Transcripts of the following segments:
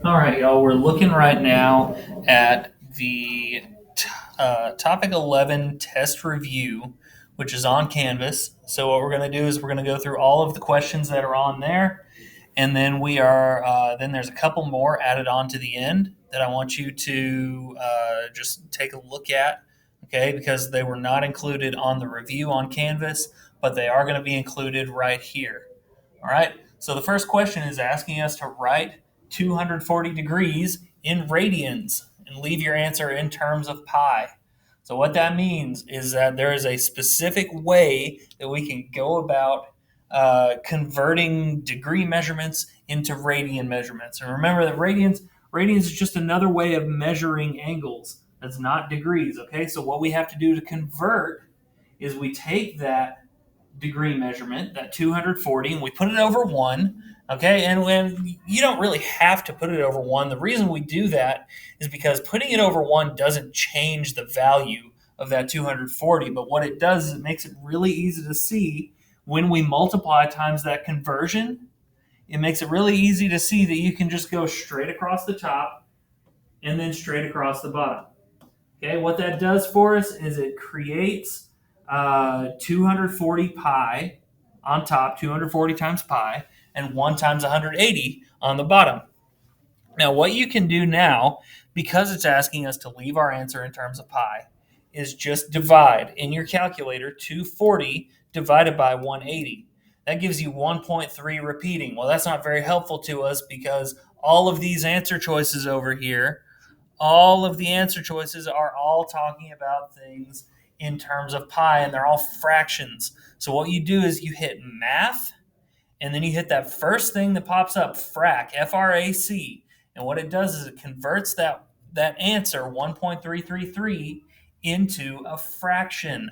All right, y'all. We're looking right now at the topic 11 test review, which is on Canvas. So, what we're going to do is we're going to go through all of the questions that are on there, and then then there's a couple more added on to the end that I want you to just take a look at, okay, because they were not included on the review on Canvas, but they are going to be included right here. All right. So the first question is asking us to write 240 degrees in radians and leave your answer in terms of pi. So what that means is that there is a specific way that we can go about converting degree measurements into radian measurements. And remember that radians is just another way of measuring angles. That's not degrees. Okay. So what we have to do to convert is we take that degree measurement, that 240, and we put it over one. Okay, and when you don't really have to put it over one, the reason we do that is because putting it over one doesn't change the value of that 240, but what it does is it makes it really easy to see when we multiply times that conversion. It makes it really easy to see that you can just go straight across the top and then straight across the bottom. Okay, what that does for us is it creates 240 pi on top, 240 times pi, and 1 times 180 on the bottom. Now, what you can do now, because it's asking us to leave our answer in terms of pi, is just divide in your calculator 240 divided by 180. That gives you 1.3 repeating. Well, that's not very helpful to us because all of these answer choices over here, all of the answer choices are all talking about things in terms of pi, and they're all fractions. So what you do is you hit math, and then you hit that first thing that pops up, frac, F-R-A-C. And what it does is it converts that answer, 1.333, into a fraction.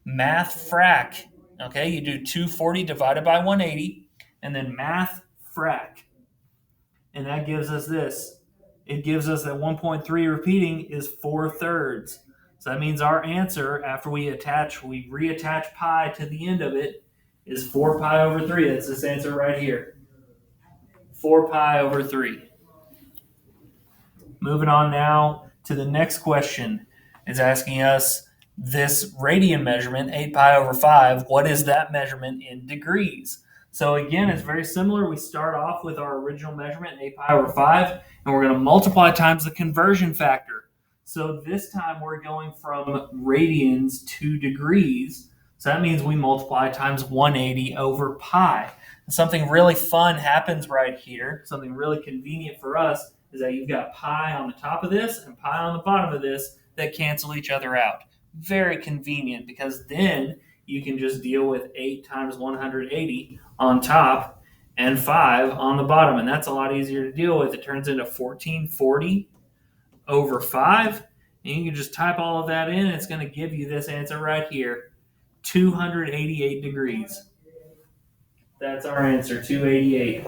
Math frac. Okay, you do 240 divided by 180, and then math frac. And that gives us this. It gives us that 1.3 repeating is 4/3. So that means our answer, after we reattach pi to the end of it, is 4 pi over 3. That's this answer right here. 4 pi over 3. Moving on now to the next question. It's asking us this radian measurement, 8 pi over 5, what is that measurement in degrees? So again, it's very similar. We start off with our original measurement, 8 pi over 5, and we're going to multiply times the conversion factor. So this time we're going from radians to degrees. So that means we multiply times 180 over pi. And something really fun happens right here, something really convenient for us is that you've got pi on the top of this and pi on the bottom of this that cancel each other out. Very convenient because then you can just deal with 8 times 180 on top and 5 on the bottom. And that's a lot easier to deal with. It turns into 1440 over 5. And you can just type all of that in. It's going to give you this answer right here, 288 degrees. That's our answer, 288.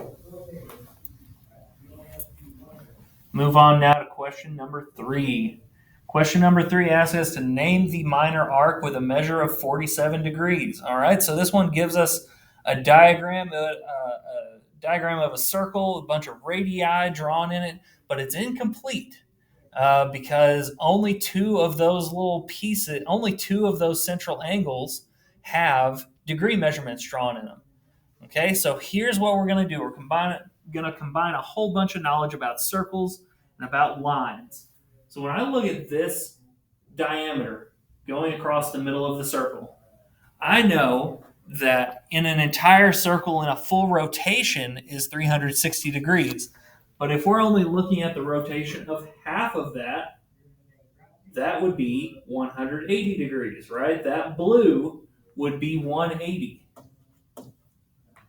Move on now to question number 3. Question number 3 asks us to name the minor arc with a measure of 47 degrees. All right, so this one gives us a diagram of a circle, a bunch of radii drawn in it, but it's incomplete because only two of those little pieces, only two of those central angles have degree measurements drawn in them. Okay, so here's what we're going to do. We're going to combine a whole bunch of knowledge about circles and about lines. So when I look at this diameter going across the middle of the circle, I know that in an entire circle in a full rotation is 360 degrees. But if we're only looking at the rotation of half of that, that would be 180 degrees, right? That blue would be 180.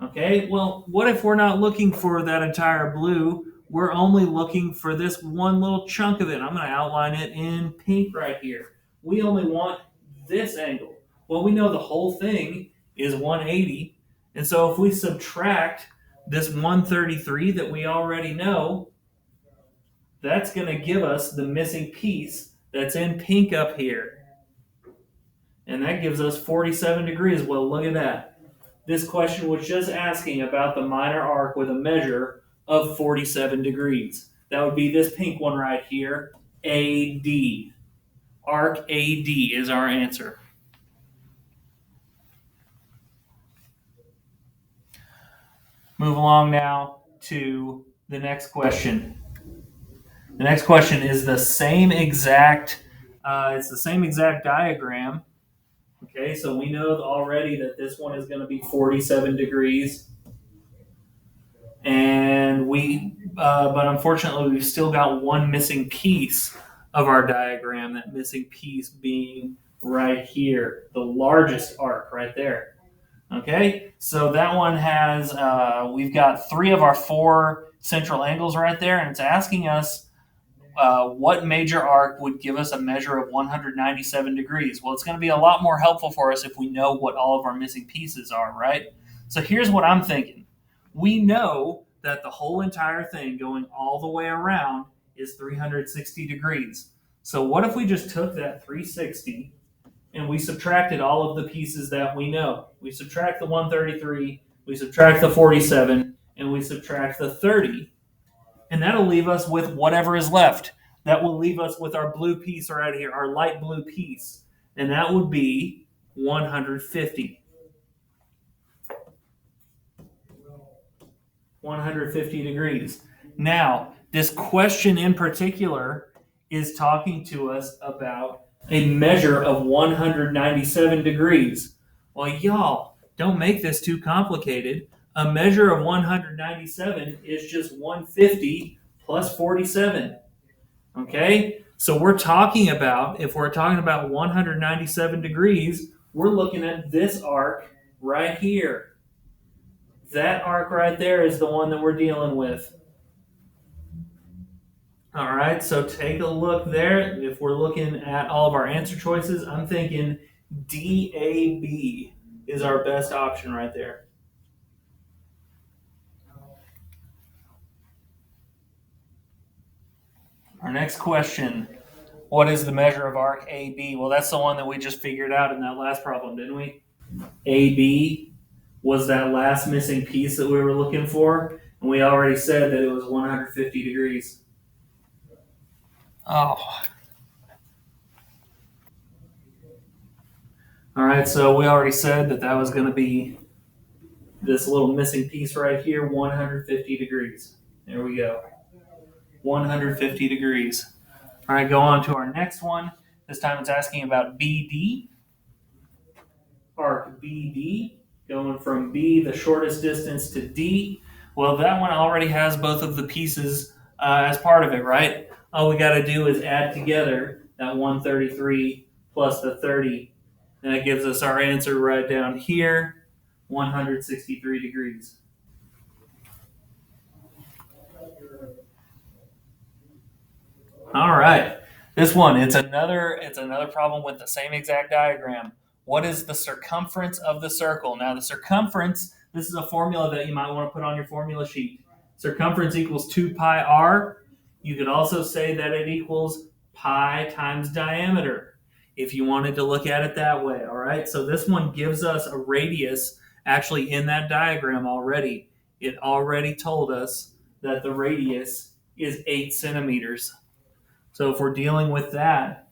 Okay, well, what if we're not looking for that entire blue? We're only looking for this one little chunk of it. I'm going to outline it in pink right here. We only want this angle. Well, we know the whole thing is 180. And so if we subtract this 133 that we already know, that's going to give us the missing piece that's in pink up here. And that gives us 47 degrees. Well, look at that. This question was just asking about the minor arc with a measure of 47 degrees. That would be this pink one right here, AD. Arc AD is our answer. Move along now to the next question. The next question is the same exact. It's the same exact diagram. Okay, so we know already that this one is going to be 47 degrees, and but unfortunately, we've still got one missing piece of our diagram. That missing piece being right here, the largest arc right there. Okay, so that one has, we've got 3 of our 4 central angles right there, and it's asking us what major arc would give us a measure of 197 degrees. Well, it's going to be a lot more helpful for us if we know what all of our missing pieces are, right? So here's what I'm thinking. We know that the whole entire thing going all the way around is 360 degrees. So what if we just took that 360 and we subtracted all of the pieces that we know? We subtract the 133, we subtract the 47, and we subtract the 30. And that'll leave us with whatever is left. That will leave us with our blue piece right here, our light blue piece. And that would be 150. 150 degrees. Now, this question in particular is talking to us about a measure of 197 degrees. Well, y'all, don't make this too complicated. A measure of 197 is just 150 plus 47. Okay? So we're talking about, if we're talking about 197 degrees, we're looking at this arc right here. That arc right there is the one that we're dealing with. All right, so take a look there. If we're looking at all of our answer choices, I'm thinking DAB is our best option right there. Our next question, what is the measure of arc AB? Well, that's the one that we just figured out in that last problem, didn't we? AB was that last missing piece that we were looking for, and we already said that it was 150 degrees. Oh. All right, so we already said that that was going to be this little missing piece right here, 150 degrees. There we go. 150 degrees. All right, go on to our next one. This time it's asking about BD. Arc BD, going from B, the shortest distance, to D. Well, that one already has both of the pieces as part of it, right? All we got to do is add together that 133 plus the 30. And that gives us our answer right down here, 163 degrees. All right. This one, it's another problem with the same exact diagram. What is the circumference of the circle? Now, the circumference, this is a formula that you might want to put on your formula sheet. Circumference equals 2 pi r. You could also say that it equals pi times diameter, if you wanted to look at it that way. All right, so this one gives us a radius actually in that diagram already. It already told us that the radius is 8 centimeters. So if we're dealing with that,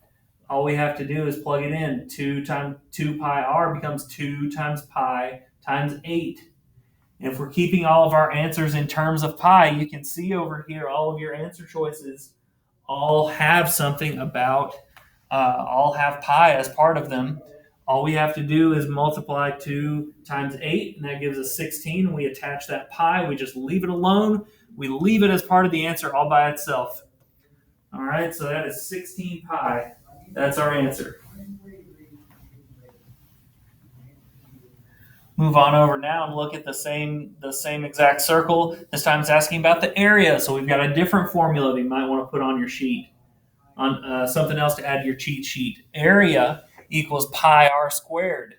all we have to do is plug it in. 2 times 2 pi r becomes 2 times pi times 8. And if we're keeping all of our answers in terms of pi, you can see over here all of your answer choices all have something about, all have pi as part of them. All we have to do is multiply 2 times 8, and that gives us 16. We attach that pi. We just leave it alone. We leave it as part of the answer all by itself. All right, so that is 16 pi. That's our answer. Move on over now and look at the same exact circle. This time it's asking about the area. So we've got a different formula that you might want to put on your sheet, on something else to add to your cheat sheet. Area equals pi r squared.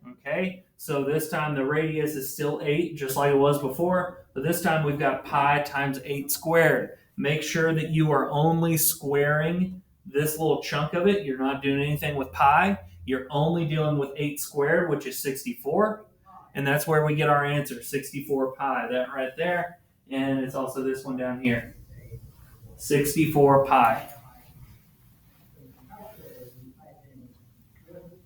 Okay, so this time the radius is still 8, just like it was before, but this time we've got pi times 8 squared. Make sure that you are only squaring this little chunk of it. You're not doing anything with pi. You're only dealing with 8 squared, which is 64. And that's where we get our answer, 64 pi. That right there and it's also this one down here, 64 pi.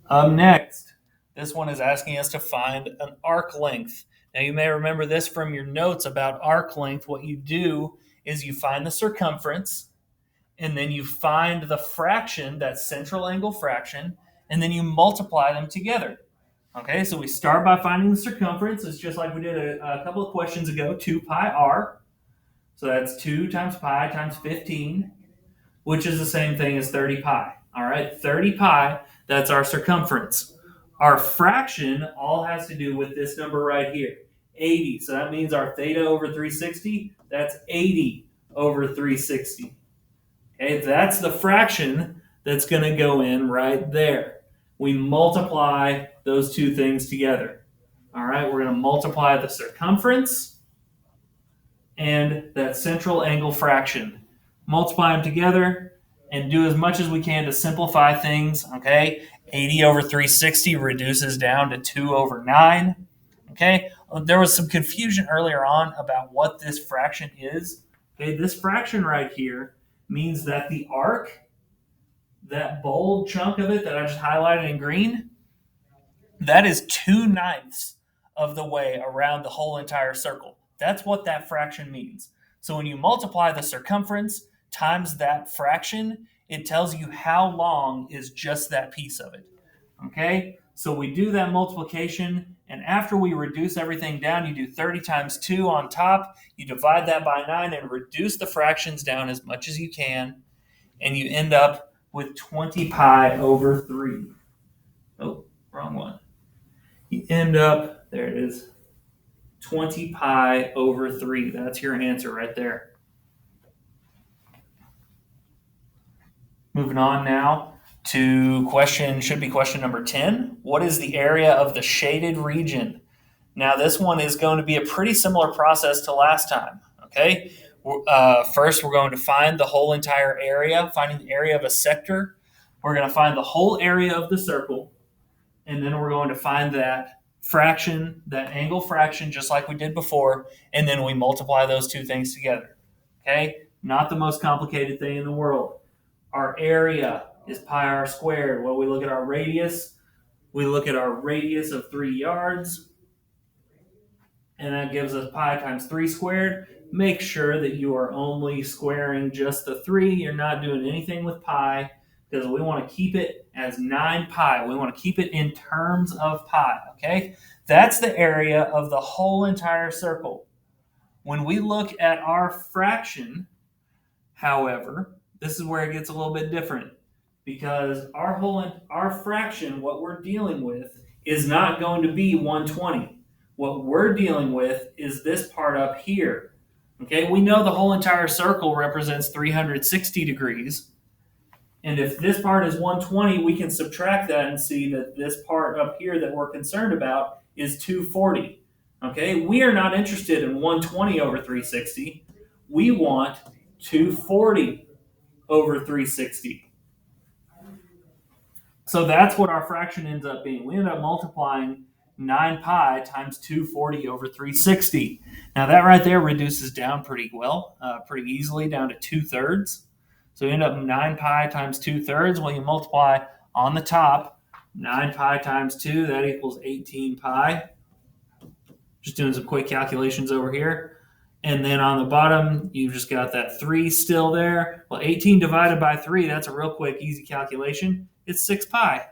Next, this one is asking us to find an arc length. Now you may remember this from your notes about arc length. What you do is you find the circumference, and then you find the fraction, that central angle fraction, and then you multiply them together. Okay, so we start by finding the circumference. It's just like we did a couple of questions ago, 2 pi r. So that's 2 times pi times 15, which is the same thing as 30 pi. All right, 30 pi, that's our circumference. Our fraction all has to do with this number right here, 80. So that means our theta over 360, that's 80 over 360. Okay, that's the fraction that's going to go in right there. We multiply those two things together. All right, we're going to multiply the circumference and that central angle fraction. Multiply them together and do as much as we can to simplify things. Okay, 80 over 360 reduces down to 2 over 9. Okay, there was some confusion earlier on about what this fraction is. Okay, this fraction right here means that the arc, that bold chunk of it that I just highlighted in green, that is 2/9 of the way around the whole entire circle. That's what that fraction means. So when you multiply the circumference times that fraction, it tells you how long is just that piece of it. Okay? So we do that multiplication, and after we reduce everything down, you do 30 times 2 on top, you divide that by 9 and reduce the fractions down as much as you can, and you end up with 20 pi over 3. Oh, wrong one. You end up, there it is, 20 pi over 3. That's your answer right there. Moving on now to should be question number 10. What is the area of the shaded region? Now, this one is going to be a pretty similar process to last time. Okay, first we're going to find the whole entire area, finding the area of a sector. We're going to find the whole area of the circle, and then we're going to find that fraction, that angle fraction, just like we did before, and then we multiply those two things together. Okay, not the most complicated thing in the world. Our area is pi r squared. Well, we look at our radius. We look at our radius of 3 yards, and that gives us pi times 3 squared. Make sure that you are only squaring just the 3. You're not doing anything with pi, because we want to keep it as 9 pi. We want to keep it in terms of pi, okay? That's the area of the whole entire circle. When we look at our fraction, however, this is where it gets a little bit different, because our fraction, what we're dealing with, is not going to be 120. What we're dealing with is this part up here. Okay, we know the whole entire circle represents 360 degrees. And if this part is 120, we can subtract that and see that this part up here that we're concerned about is 240. Okay, we are not interested in 120 over 360. We want 240 over 360. So that's what our fraction ends up being. We end up multiplying 9 pi times 240 over 360. Now that right there reduces down pretty well, pretty easily down to 2/3. So you end up 9 pi times 2/3. Well, you multiply on the top, 9 pi times 2, that equals 18 pi. Just doing some quick calculations over here. And then on the bottom, you've just got that 3 still there. Well, 18 divided by 3, that's a real quick, easy calculation. It's 6 pi.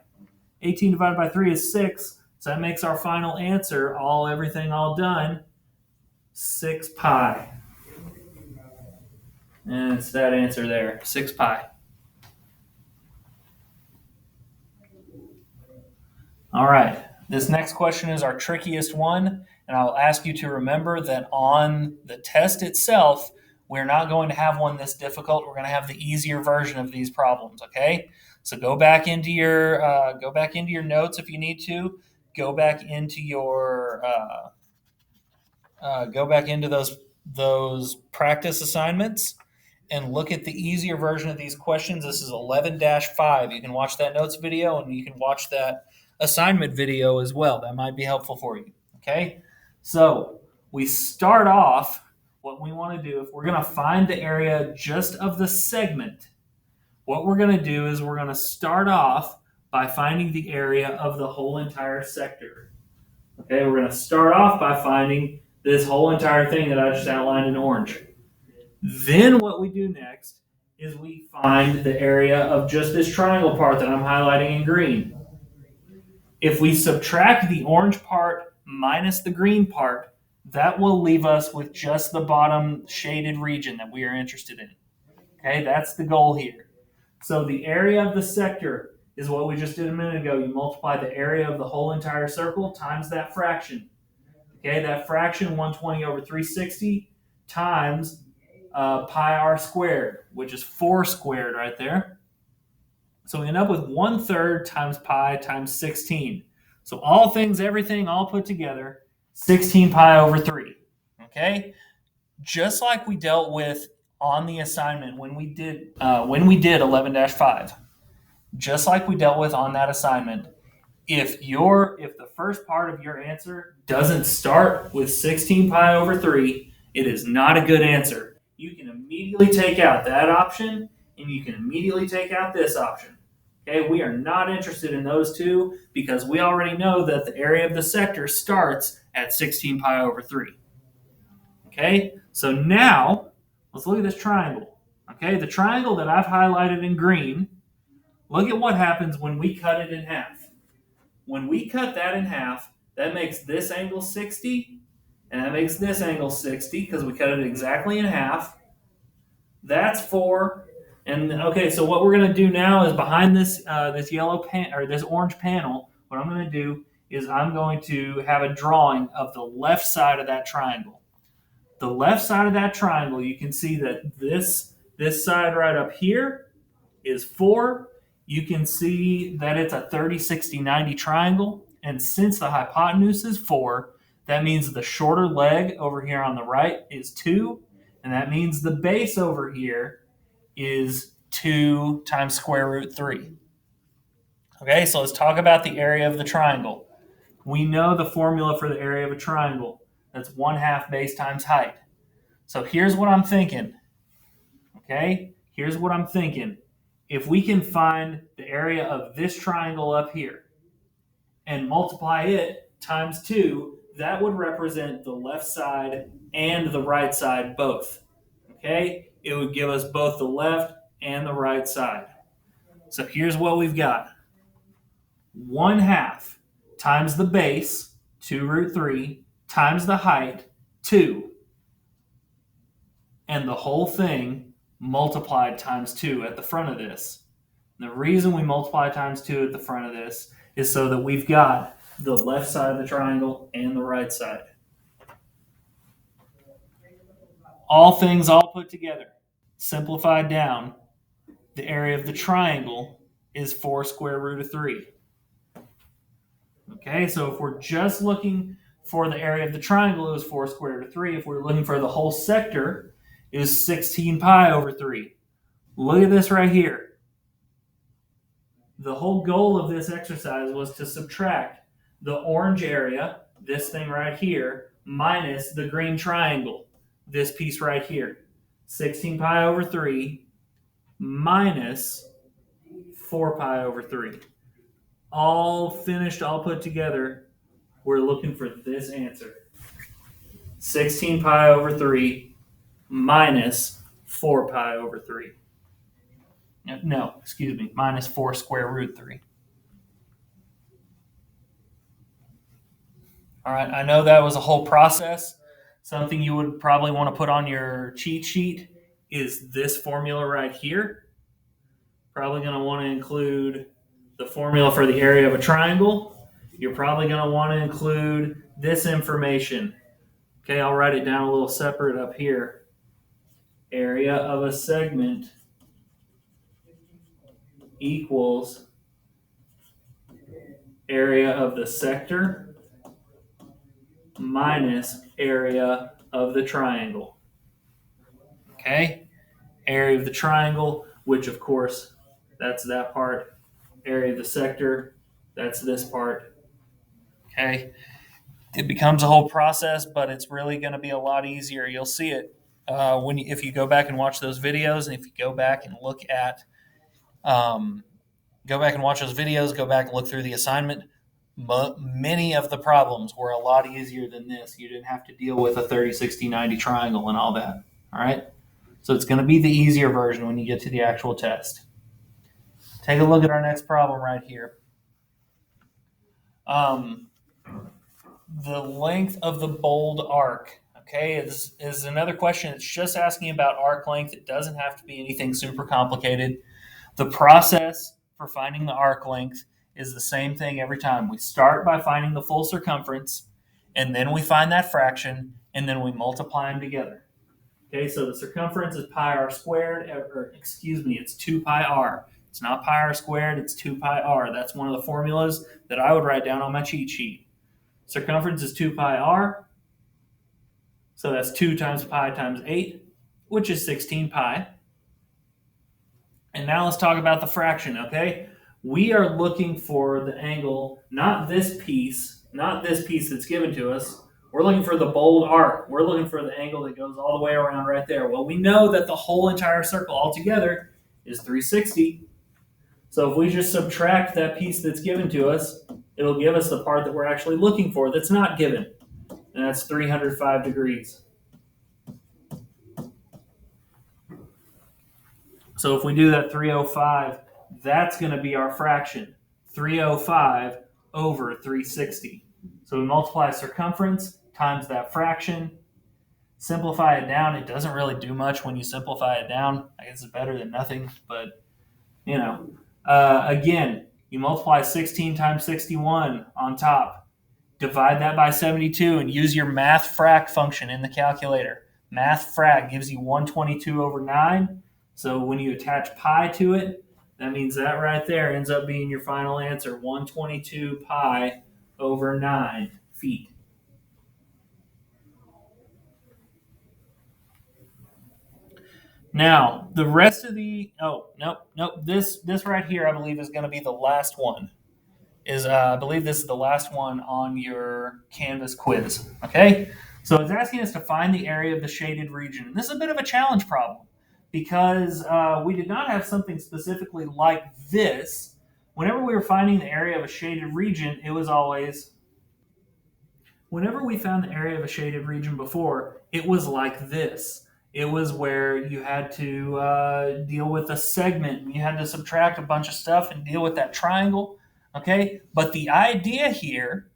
18 divided by 3 is 6. So that makes our final answer, everything all done, 6 pi. And it's that answer there, 6 pi. All right, this next question is our trickiest one, and I'll ask you to remember that on the test itself, we're not going to have one this difficult. We're going to have the easier version of these problems, okay? So go back into your notes if you need to. Go back into those practice assignments and look at the easier version of these questions. This is 11-5. You can watch that notes video and you can watch that assignment video as well. That might be helpful for you. Okay, so we start off what we want to do, if we're going to find the area just of the segment, what we're going to do is we're going to start off by finding the area of the whole entire sector. Okay, we're going to start off by finding this whole entire thing that I just outlined in orange. Then what we do next is we find the area of just this triangle part that I'm highlighting in green. If we subtract the orange part minus the green part, that will leave us with just the bottom shaded region that we are interested in. Okay, that's the goal here. So the area of the sector is what we just did a minute ago. You multiply the area of the whole entire circle times that fraction. Okay, that fraction, 120 over 360, times pi r squared, which is 4 squared right there. So we end up with 1/3 times pi times 16. So all things, everything, all put together, 16 pi over 3. Okay? Just like we dealt with on the assignment when we did 11-5. Just like we dealt with on that assignment, if the first part of your answer doesn't start with 16 pi over 3, it is not a good answer. You can immediately take out that option, and you can immediately take out this option. Okay, we are not interested in those two because we already know that the area of the sector starts at 16 pi over 3. Okay, so now let's look at this triangle. Okay, the triangle that I've highlighted in green, look at what happens when we cut it in half. When we cut that in half, that makes this angle 60, and that makes this angle 60 because we cut it exactly in half. That's 4. And okay, so what we're going to do now is behind this this orange panel, what I'm going to do is I'm going to have a drawing of the left side of that triangle. The left side of that triangle, you can see that this side right up here is 4. You can see that it's a 30, 60, 90 triangle. And since the hypotenuse is 4, that means the shorter leg over here on the right is 2. And that means the base over here is 2 times square root 3. Okay, so let's talk about the area of the triangle. We know the formula for the area of a triangle. That's 1/2 base times height. So here's what I'm thinking. Okay, here's what I'm thinking. If we can find the area of this triangle up here and multiply it times 2, that would represent the left side and the right side both. Okay, it would give us both the left and the right side. So here's what we've got. 1/2 times the base, 2 root 3, times the height, 2. And the whole thing multiplied times 2 at the front of this. And the reason we multiply times 2 at the front of this is so that we've got the left side of the triangle and the right side. All things all put together, simplified down, the area of the triangle is 4 square root of 3. Okay, so if we're just looking for the area of the triangle, it was 4 square root of 3. If we're looking for the whole sector, it was 16 pi over 3. Look at this right here. The whole goal of this exercise was to subtract the orange area, this thing right here, minus the green triangle, this piece right here. 16 pi over 3 minus 4 pi over 3. All finished, all put together, we're looking for this answer. 16 pi over 3 minus 4 pi over 3. No, excuse me, minus 4 square root 3. All right, I know that was a whole process. Something you would probably want to put on your cheat sheet is this formula right here. Probably going to want to include the formula for the area of a triangle. You're probably going to want to include this information. Okay, I'll write it down a little separate up here. Area of a segment equals area of the sector minus area of the triangle. Okay, area of the triangle, which of course, that's that part. Area of the sector, that's this part. Okay, it becomes a whole process, but it's really going to be a lot easier. You'll see it if you go back and watch those videos, and if you go back and look at go back and watch those videos, go back and look through the assignment. Many of the problems were a lot easier than this. You didn't have to deal with a 30, 60, 90 triangle and all that. All right. So it's going to be the easier version when you get to the actual test. Take a look at our next problem right here. The length of the bold arc, okay, is another question. It's just asking about arc length. It doesn't have to be anything super complicated. The process for finding the arc length is the same thing every time. We start by finding the full circumference, and then we find that fraction, and then we multiply them together. Okay, so the circumference is pi r squared, it's 2 pi r. It's not pi r squared, it's 2 pi r. That's one of the formulas that I would write down on my cheat sheet. Circumference is 2 pi r, so that's 2 times pi times 8, which is 16 pi. And now let's talk about the fraction, okay? We are looking for the angle, not this piece that's given to us. We're looking for the bold arc. We're looking for the angle that goes all the way around right there. Well, we know that the whole entire circle altogether is 360. So if we just subtract that piece that's given to us, it'll give us the part that we're actually looking for that's not given. And that's 305 degrees. So if we do that 305, that's going to be our fraction, 305 over 360. So we multiply circumference times that fraction, simplify it down. It doesn't really do much when you simplify it down. I guess it's better than nothing, but again, you multiply 16 times 61 on top, divide that by 72, and use your math frac function in the calculator. Math frac gives you 122 over 9. So when you attach pi to it, that means that right there ends up being your final answer, 122 pi over 9 feet. Now, the rest of this right here, I believe, is going to be the last one. I believe this is the last one on your Canvas quiz. Okay? So it's asking us to find the area of the shaded region. And this is a bit of a challenge problem because we did not have something specifically like this. Whenever we were finding the area of a shaded region, it was always, whenever we found the area of a shaded region before, it was like this. It was where you had to deal with a segment. You had to subtract a bunch of stuff and deal with that triangle. Okay? But the idea here,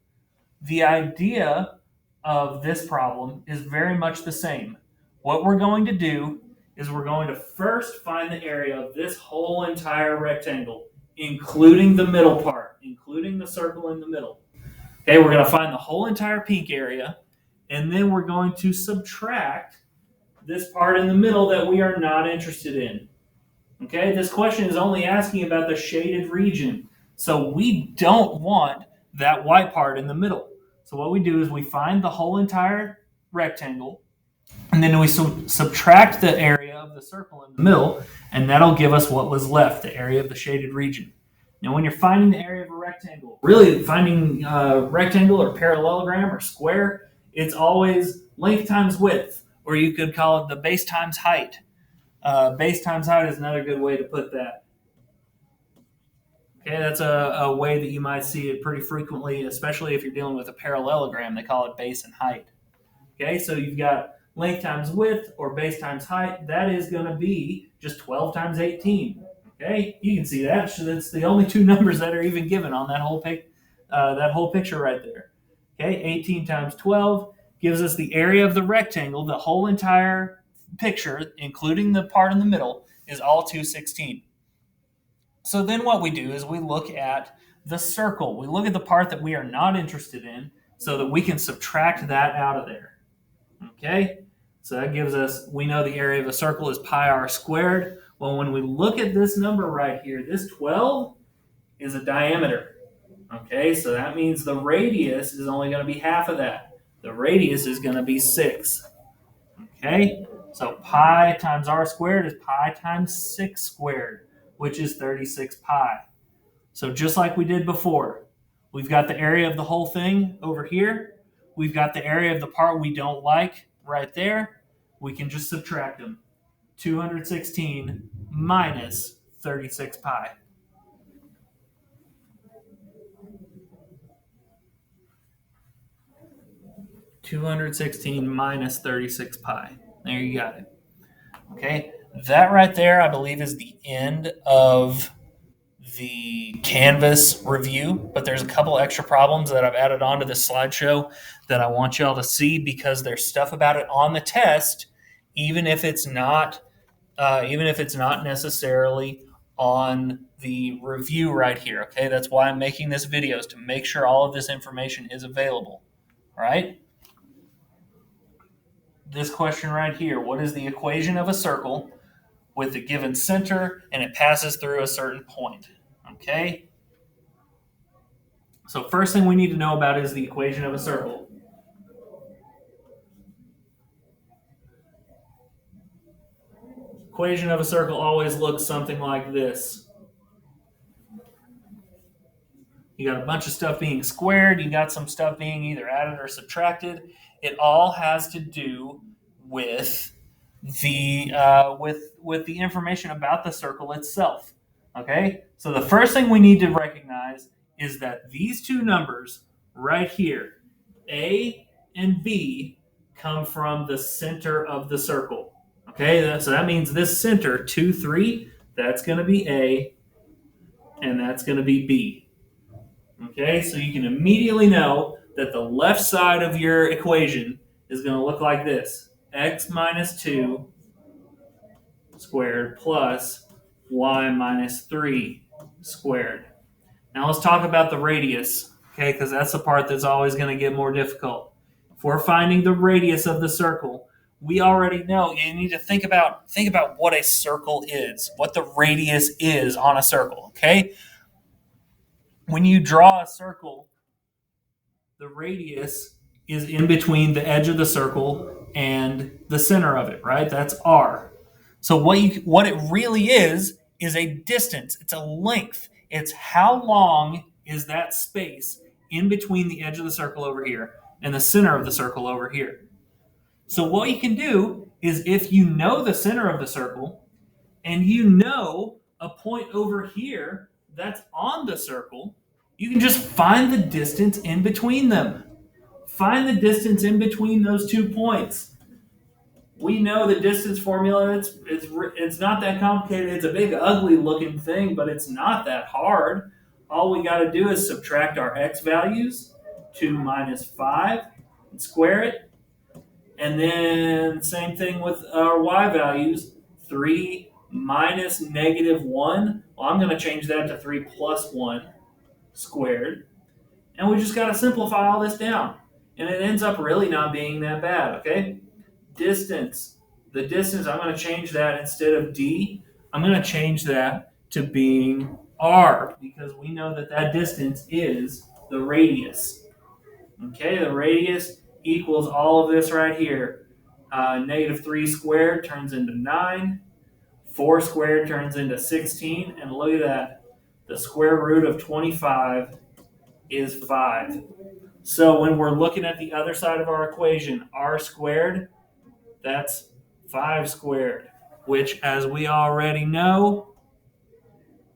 the idea of this problem is very much the same. What we're going to do is we're going to first find the area of this whole entire rectangle, including the middle part, including the circle in the middle. Okay, we're going to find the whole entire pink area, and then we're going to subtract this part in the middle that we are not interested in. Okay, this question is only asking about the shaded region, so we don't want that white part in the middle. So what we do is we find the whole entire rectangle, and then we subtract the area of the circle in the middle, and that'll give us what was left, the area of the shaded region. Now, when you're finding the area of a rectangle, really finding a rectangle or parallelogram or square, it's always length times width, or you could call it the base times height. Base times height is another good way to put that. Okay, that's a way that you might see it pretty frequently, especially if you're dealing with a parallelogram. They call it base and height. Okay, so you've got length times width or base times height. That is going to be just 12 times 18. Okay, you can see that. So that's the only two numbers that are even given on that whole picture right there. Okay, 18 times 12 gives us the area of the rectangle. The whole entire picture, including the part in the middle, is all 216. So then what we do is we look at the circle. We look at the part that we are not interested in so that we can subtract that out of there. Okay, so that gives us, we know the area of a circle is pi r squared. Well, when we look at this number right here, this 12 is a diameter. Okay, so that means the radius is only going to be half of that. The radius is going to be 6. Okay, so pi times r squared is pi times 6 squared, which is 36 pi. So just like we did before, we've got the area of the whole thing over here. We've got the area of the part we don't like right there. we can just subtract them. 216 minus 36 pi. -36 pi. There you got it. Okay, that right there, I believe, is the end of the Canvas review, but there's a couple extra problems that I've added onto this slideshow that I want y'all to see because there's stuff about it on the test, even if it's not necessarily on the review right here. Okay, that's why I'm making this video, is to make sure all of this information is available. All right. This question right here: what is the equation of a circle with a given center and it passes through a certain point? Okay. So first thing we need to know about is the equation of a circle. Equation of a circle always looks something like this. You got a bunch of stuff being squared. You got some stuff being either added or subtracted. It all has to do with the with the information about the circle itself. Okay, so the first thing we need to recognize is that these two numbers right here, A and B, come from the center of the circle. Okay, so that means this center, 2, 3, that's going to be A, and that's going to be B. Okay, so you can immediately know that the left side of your equation is going to look like this: x minus 2 squared plus y minus 3 squared. Now let's talk about the radius, okay, because that's the part that's always going to get more difficult. If we're finding the radius of the circle, we already know. You need to think about what a circle is, what the radius is on a circle, okay? When you draw a circle, the radius is in between the edge of the circle and the center of it, right? That's r. So what it really is a distance. It's a length. It's how long is that space in between the edge of the circle over here and the center of the circle over here. So what you can do is, if you know the center of the circle and you know a point over here that's on the circle, you can just find the distance in between them. Find the distance in between those 2 points. We know the distance formula. It's not that complicated. It's a big, ugly looking thing, but it's not that hard. All we got to do is subtract our x values, 2 minus 5, and square it. And then same thing with our y values, 3 minus -1. Well, I'm going to change that to 3 plus 1 squared. And we just got to simplify all this down. And it ends up really not being that bad, okay? Distance. The distance, I'm going to change that, instead of d, I'm going to change that to being r, because we know that that distance is the radius. Okay, the radius equals all of this right here. -3 squared turns into 9. 4 squared turns into 16. And look at that. The square root of 25 is 5. So when we're looking at the other side of our equation, r squared, that's 5 squared, which, as we already know,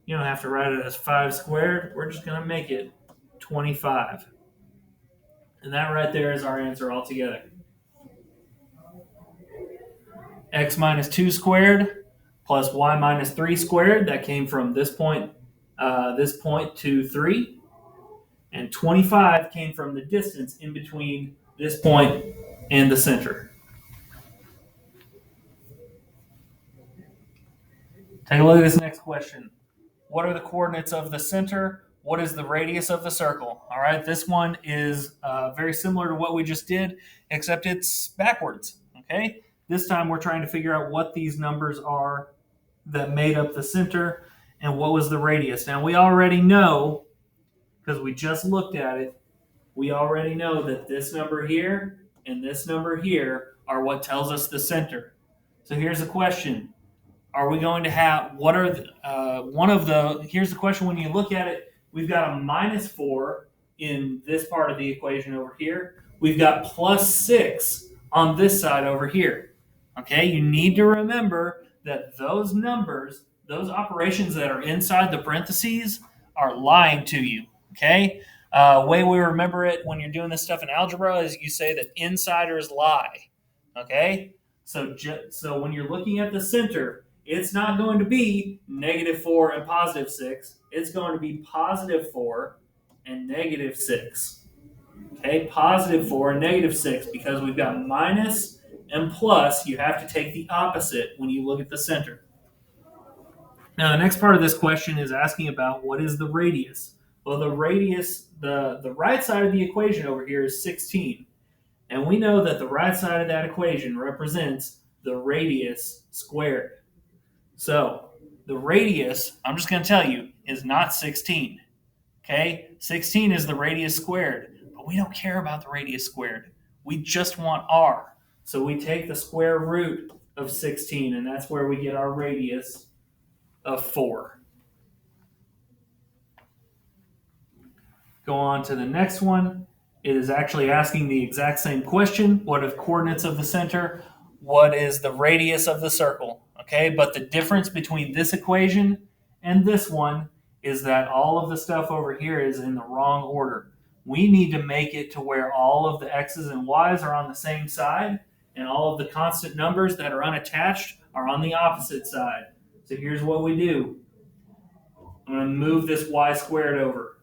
you don't have to write it as 5 squared. We're just going to make it 25. And that right there is our answer altogether. X minus 2 squared plus y minus 3 squared. That came from this point to 3. And 25 came from the distance in between this point and the center. Take a look at this next question. What are the coordinates of the center? What is the radius of the circle? All right, this one is very similar to what we just did, except it's backwards. Okay, this time we're trying to figure out what these numbers are that made up the center and what was the radius. Now, we already know, because we just looked at it, we already know that this number here and this number here are what tells us the center. So here's the question. Are we going to have, what are here's the question. When you look at it, we've got a -4 in this part of the equation over here. We've got +6 on this side over here. Okay, you need to remember that those numbers, those operations that are inside the parentheses, are lying to you. Okay, way we remember it when you're doing this stuff in algebra is you say that insiders lie. Okay, so when you're looking at the center, it's not going to be -4 and +6. It's going to be +4 and -6. Okay, +4 and -6 because we've got minus and plus. You have to take the opposite when you look at the center. Now, the next part of this question is asking about what is the radius. Well, the radius, the right side of the equation over here is 16. And we know that the right side of that equation represents the radius squared. So the radius, I'm just going to tell you, is not 16. Okay? 16 is the radius squared, but we don't care about the radius squared. We just want r. So we take the square root of 16, and that's where we get our radius of 4. Go on to the next one. It is actually asking the exact same question. What are the coordinates of the center? What is the radius of the circle? Okay, but the difference between this equation and this one is that all of the stuff over here is in the wrong order. We need to make it to where all of the x's and y's are on the same side, and all of the constant numbers that are unattached are on the opposite side. So here's what we do. I'm going to move this y squared over.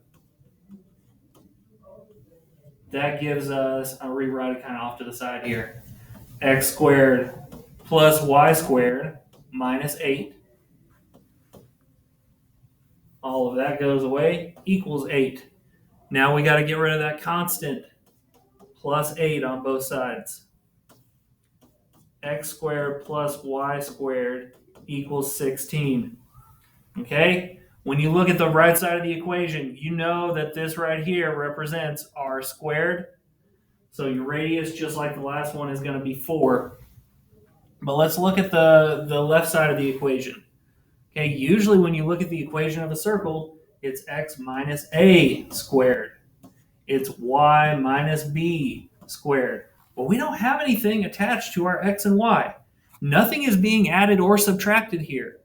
That gives us, I'll rewrite it kind of off to the side here, x squared plus y squared minus 8. All of that goes away, equals 8. Now we got to get rid of that constant, plus 8 on both sides. X squared plus y squared equals 16. Okay? When you look at the right side of the equation, you know that this right here represents r squared. So your radius, just like the last one, is going to be 4. But let's look at the left side of the equation. Okay, usually when you look at the equation of a circle, it's x minus a squared. It's y minus b squared. Well, we don't have anything attached to our x and y. Nothing is being added or subtracted here.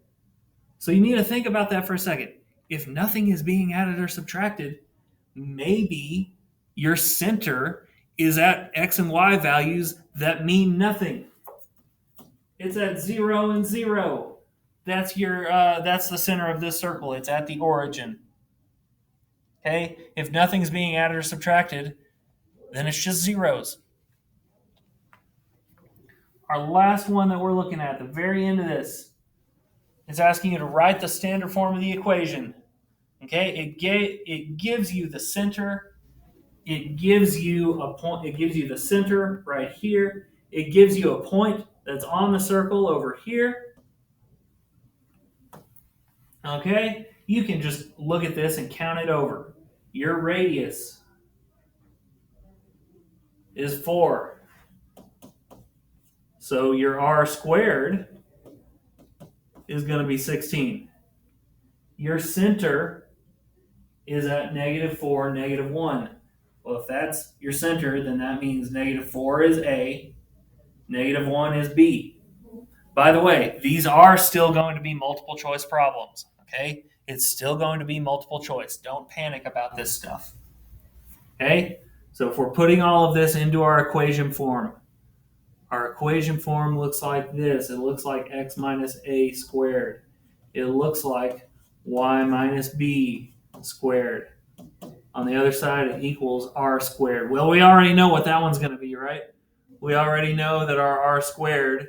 So you need to think about that for a second. If nothing is being added or subtracted, maybe your center is at x and y values that mean nothing. It's at 0 and 0. That's the center of this circle. It's at the origin. Okay? If nothing's being added or subtracted, then it's just zeros. Our last one that we're looking at the very end of this, is asking you to write the standard form of the equation. Okay? It gives you the center. It gives you a point. It gives you the center right here. It gives you a point that's on the circle over here. Okay? You can just look at this and count it over. Your radius is 4. So your r squared is going to be 16. Your center is at -4, -1. Well, if that's your center, then that means -4 is A, -1 is B. By the way, these are still going to be multiple choice problems, okay? It's still going to be multiple choice. Don't panic about this stuff, okay? So if we're putting all of this into our equation form looks like this. It looks like x minus a squared. It looks like y minus b squared. On the other side, it equals r squared. Well, we already know what that one's going to be, right? We already know that our r squared,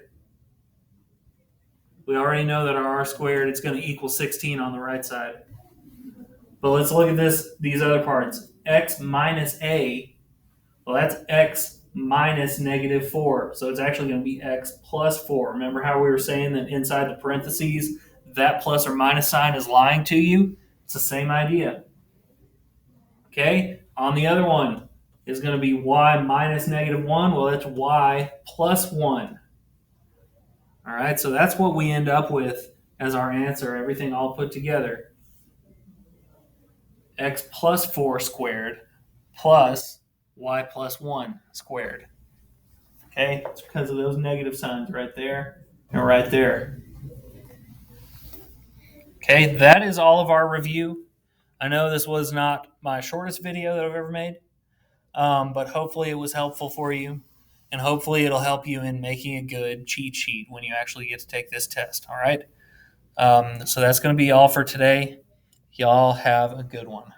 it's going to equal 16 on the right side. But let's look at these other parts. X minus a, well, that's x minus -4. So it's actually going to be x plus 4. Remember how we were saying that inside the parentheses, that plus or minus sign is lying to you? It's the same idea. Okay? On the other one is going to be y minus -1. Well, that's y plus 1. All right, so that's what we end up with as our answer, everything all put together. X plus 4 squared plus y plus 1 squared. Okay, it's because of those negative signs right there and right there. Okay, that is all of our review. I know this was not my shortest video that I've ever made, but hopefully it was helpful for you, and hopefully it'll help you in making a good cheat sheet when you actually get to take this test. All right. So that's going to be all for today. Y'all have a good one.